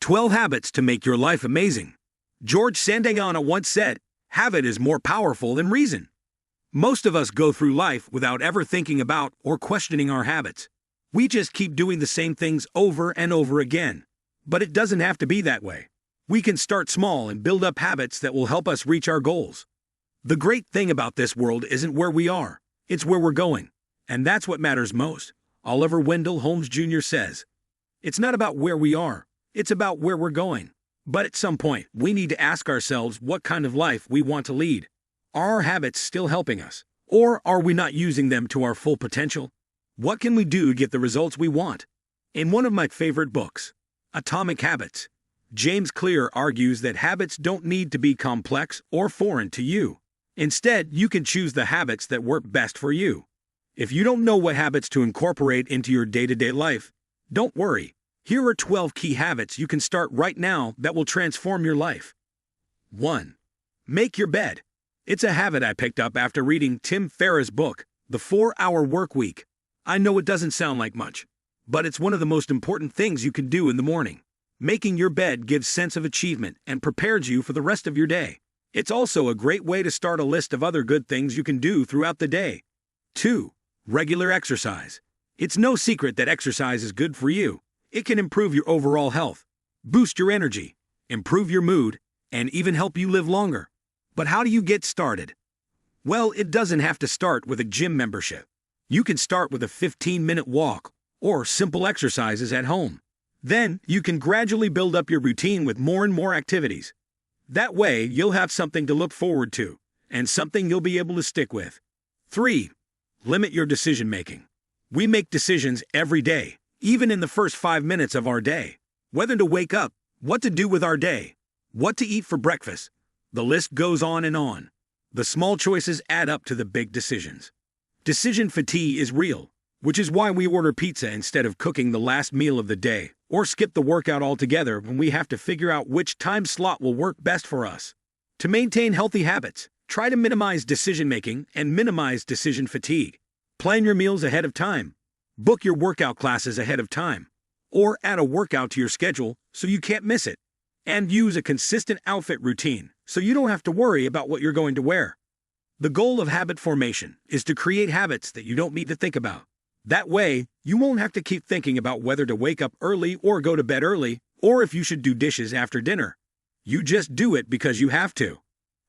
12 Habits to Make Your Life Amazing. George Santayana once said, "Habit is more powerful than reason." Most of us go through life without ever thinking about or questioning our habits. We just keep doing the same things over and over again. But it doesn't have to be that way. We can start small and build up habits that will help us reach our goals. The great thing about this world isn't where we are, it's where we're going. And that's what matters most. Oliver Wendell Holmes Jr. says, "It's not about where we are, it's about where we're going." But at some point, we need to ask ourselves what kind of life we want to lead. Are our habits still helping us? Or are we not using them to our full potential? What can we do to get the results we want? In one of my favorite books, Atomic Habits, James Clear argues that habits don't need to be complex or foreign to you. Instead, you can choose the habits that work best for you. If you don't know what habits to incorporate into your day-to-day life, don't worry. Here are 12 key habits you can start right now that will transform your life. 1. Make your bed. It's a habit I picked up after reading Tim Ferriss' book, The 4-Hour Work Week. I know it doesn't sound like much, but it's one of the most important things you can do in the morning. Making your bed gives sense of achievement and prepares you for the rest of your day. It's also a great way to start a list of other good things you can do throughout the day. 2. Regular exercise. It's no secret that exercise is good for you. It can improve your overall health, boost your energy, improve your mood, and even help you live longer. But how do you get started? Well, it doesn't have to start with a gym membership. You can start with a 15-minute walk or simple exercises at home. Then, you can gradually build up your routine with more and more activities. That way, you'll have something to look forward to and something you'll be able to stick with. 3. Limit your decision-making. We make decisions every day, even in the first 5 minutes of our day. Whether to wake up, what to do with our day, what to eat for breakfast. The list goes on and on. The small choices add up to the big decisions. Decision fatigue is real, which is why we order pizza instead of cooking the last meal of the day, or skip the workout altogether when we have to figure out which time slot will work best for us. To maintain healthy habits, try to minimize decision-making and minimize decision fatigue. Plan your meals ahead of time. Book your workout classes ahead of time. Or add a workout to your schedule so you can't miss it. And use a consistent outfit routine so you don't have to worry about what you're going to wear. The goal of habit formation is to create habits that you don't need to think about. That way, you won't have to keep thinking about whether to wake up early or go to bed early, or if you should do dishes after dinner. You just do it because you have to.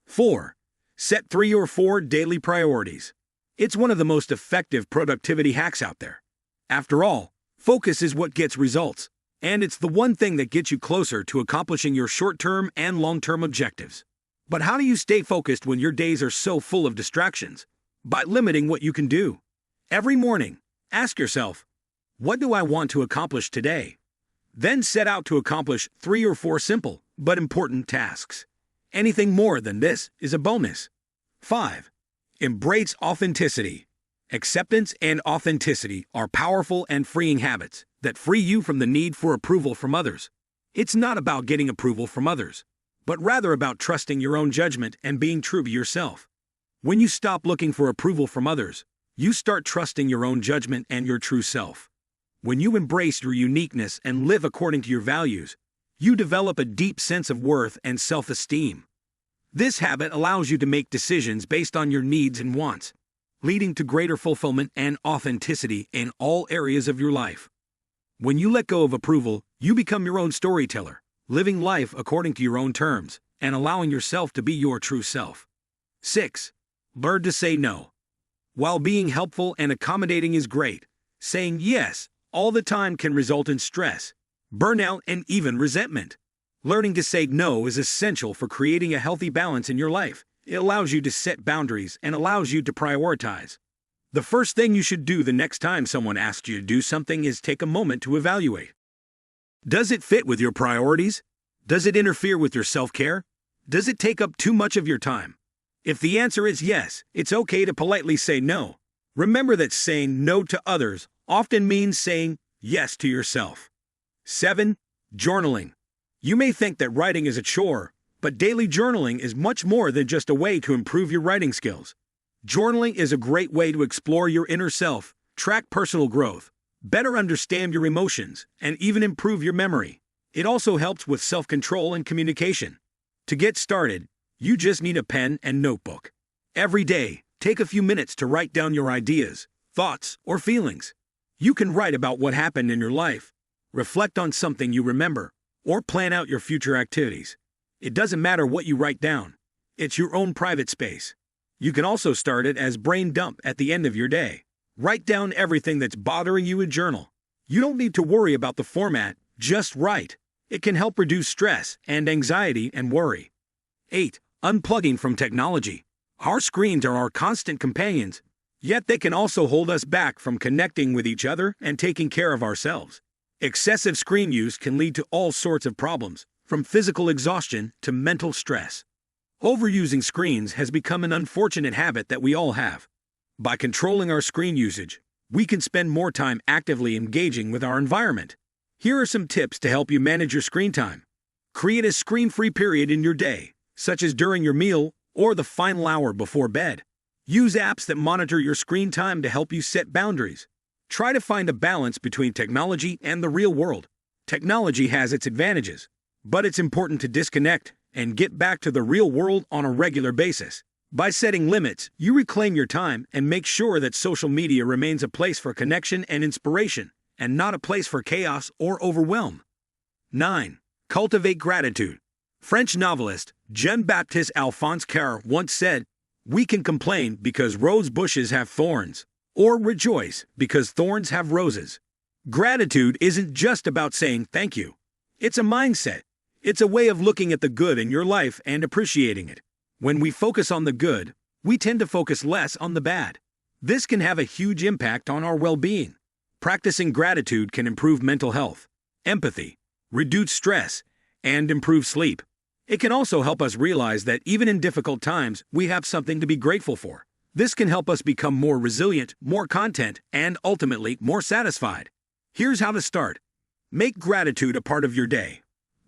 4. Set 3 or 4 daily priorities. It's one of the most effective productivity hacks out there. After all, focus is what gets results, and it's the one thing that gets you closer to accomplishing your short-term and long-term objectives. But how do you stay focused when your days are so full of distractions? By limiting what you can do. Every morning, ask yourself, what do I want to accomplish today? Then set out to accomplish 3 or 4 simple but important tasks. Anything more than this is a bonus. 5. Embrace authenticity. Acceptance and authenticity are powerful and freeing habits that free you from the need for approval from others. It's not about getting approval from others, but rather about trusting your own judgment and being true to yourself. When you stop looking for approval from others, you start trusting your own judgment and your true self. When you embrace your uniqueness and live according to your values, you develop a deep sense of worth and self-esteem. This habit allows you to make decisions based on your needs and wants, leading to greater fulfillment and authenticity in all areas of your life. When you let go of approval, you become your own storyteller, living life according to your own terms and allowing yourself to be your true self. 6. Learn to say no. While being helpful and accommodating is great, saying yes all the time can result in stress, burnout, and even resentment. Learning to say no is essential for creating a healthy balance in your life. It allows you to set boundaries and allows you to prioritize. The first thing you should do the next time someone asks you to do something is take a moment to evaluate. Does it fit with your priorities? Does it interfere with your self-care? Does it take up too much of your time? If the answer is yes, it's okay to politely say no. Remember that saying no to others often means saying yes to yourself. 7. Journaling. You may think that writing is a chore, but daily journaling is much more than just a way to improve your writing skills. Journaling is a great way to explore your inner self, track personal growth, better understand your emotions, and even improve your memory. It also helps with self-control and communication. To get started, you just need a pen and notebook. Every day, take a few minutes to write down your ideas, thoughts, or feelings. You can write about what happened in your life, reflect on something you remember, or plan out your future activities. It doesn't matter what you write down. It's your own private space. You can also start it as brain dump at the end of your day. Write down everything that's bothering you in journal. You don't need to worry about the format, just write. It can help reduce stress and anxiety and worry. 8. Unplugging from technology. Our screens are our constant companions, yet they can also hold us back from connecting with each other and taking care of ourselves. Excessive screen use can lead to all sorts of problems, from physical exhaustion to mental stress. Overusing screens has become an unfortunate habit that we all have. By controlling our screen usage, we can spend more time actively engaging with our environment. Here are some tips to help you manage your screen time. Create a screen-free period in your day, such as during your meal or the final hour before bed. Use apps that monitor your screen time to help you set boundaries. Try to find a balance between technology and the real world. Technology has its advantages, but it's important to disconnect and get back to the real world on a regular basis. By setting limits, you reclaim your time and make sure that social media remains a place for connection and inspiration, and not a place for chaos or overwhelm. 9. Cultivate gratitude. French novelist Jean-Baptiste Alphonse Carré once said, "We can complain because rose bushes have thorns, or rejoice because thorns have roses." Gratitude isn't just about saying thank you. It's a mindset. It's a way of looking at the good in your life and appreciating it. When we focus on the good, we tend to focus less on the bad. This can have a huge impact on our well-being. Practicing gratitude can improve mental health, empathy, reduce stress, and improve sleep. It can also help us realize that even in difficult times, we have something to be grateful for. This can help us become more resilient, more content, and ultimately more satisfied. Here's how to start. Make gratitude a part of your day.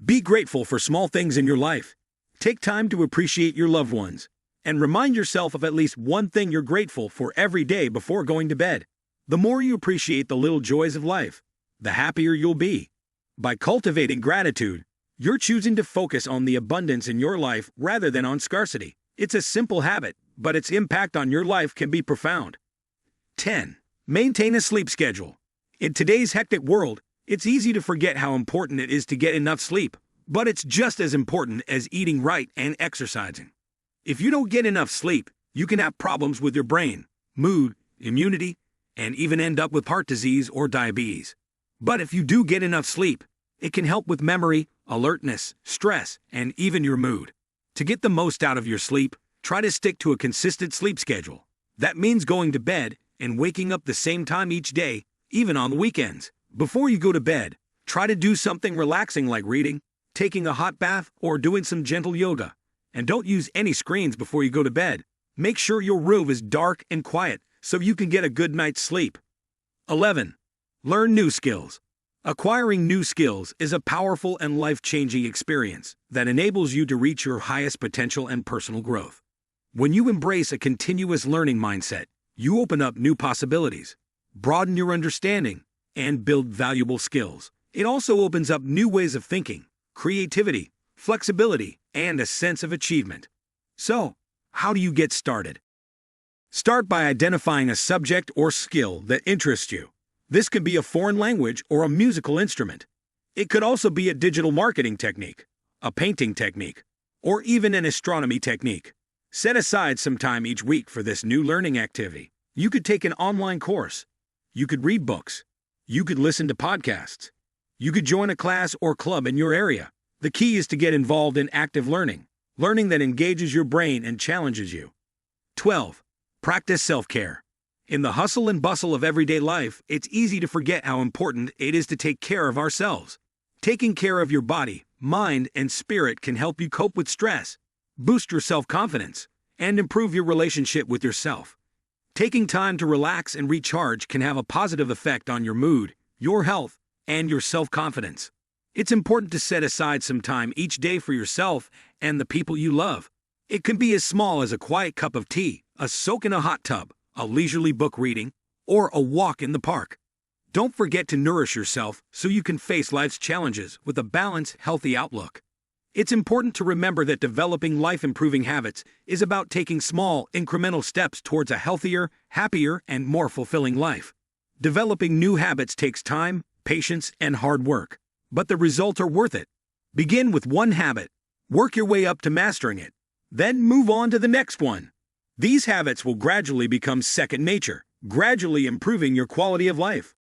Be grateful for small things in your life. Take time to appreciate your loved ones, and remind yourself of at least one thing you're grateful for every day before going to bed. The more you appreciate the little joys of life, the happier you'll be. By cultivating gratitude, you're choosing to focus on the abundance in your life rather than on scarcity. It's a simple habit, but its impact on your life can be profound. 10. Maintain a sleep schedule. In today's hectic world, it's easy to forget how important it is to get enough sleep, but it's just as important as eating right and exercising. If you don't get enough sleep, you can have problems with your brain, mood, immunity, and even end up with heart disease or diabetes. But if you do get enough sleep, it can help with memory, alertness, stress, and even your mood. To get the most out of your sleep, try to stick to a consistent sleep schedule. That means going to bed and waking up the same time each day, even on the weekends. Before you go to bed, try to do something relaxing like reading, taking a hot bath, or doing some gentle yoga. And don't use any screens before you go to bed. Make sure your room is dark and quiet so you can get a good night's sleep. 11. Learn new skills. Acquiring new skills is a powerful and life-changing experience that enables you to reach your highest potential and personal growth. When you embrace a continuous learning mindset, you open up new possibilities, broaden your understanding, and build valuable skills. It also opens up new ways of thinking, creativity, flexibility, and a sense of achievement. So, how do you get started? Start by identifying a subject or skill that interests you. This could be a foreign language or a musical instrument. It could also be a digital marketing technique, a painting technique, or even an astronomy technique. Set aside some time each week for this new learning activity. You could take an online course. You could read books. You could listen to podcasts. You could join a class or club in your area. The key is to get involved in active learning that engages your brain and challenges you. 12. Practice self-care. In the hustle and bustle of everyday life, it's easy to forget how important it is to take care of ourselves. Taking care of your body, mind, and spirit can help you cope with stress, boost your self-confidence, and improve your relationship with yourself. Taking time to relax and recharge can have a positive effect on your mood, your health, and your self-confidence. It's important to set aside some time each day for yourself and the people you love. It can be as small as a quiet cup of tea, a soak in a hot tub, a leisurely book reading, or a walk in the park. Don't forget to nourish yourself so you can face life's challenges with a balanced, healthy outlook. It's important to remember that developing life-improving habits is about taking small, incremental steps towards a healthier, happier, and more fulfilling life. Developing new habits takes time, patience, and hard work, but the results are worth it. Begin with one habit, work your way up to mastering it, then move on to the next one. These habits will gradually become second nature, gradually improving your quality of life.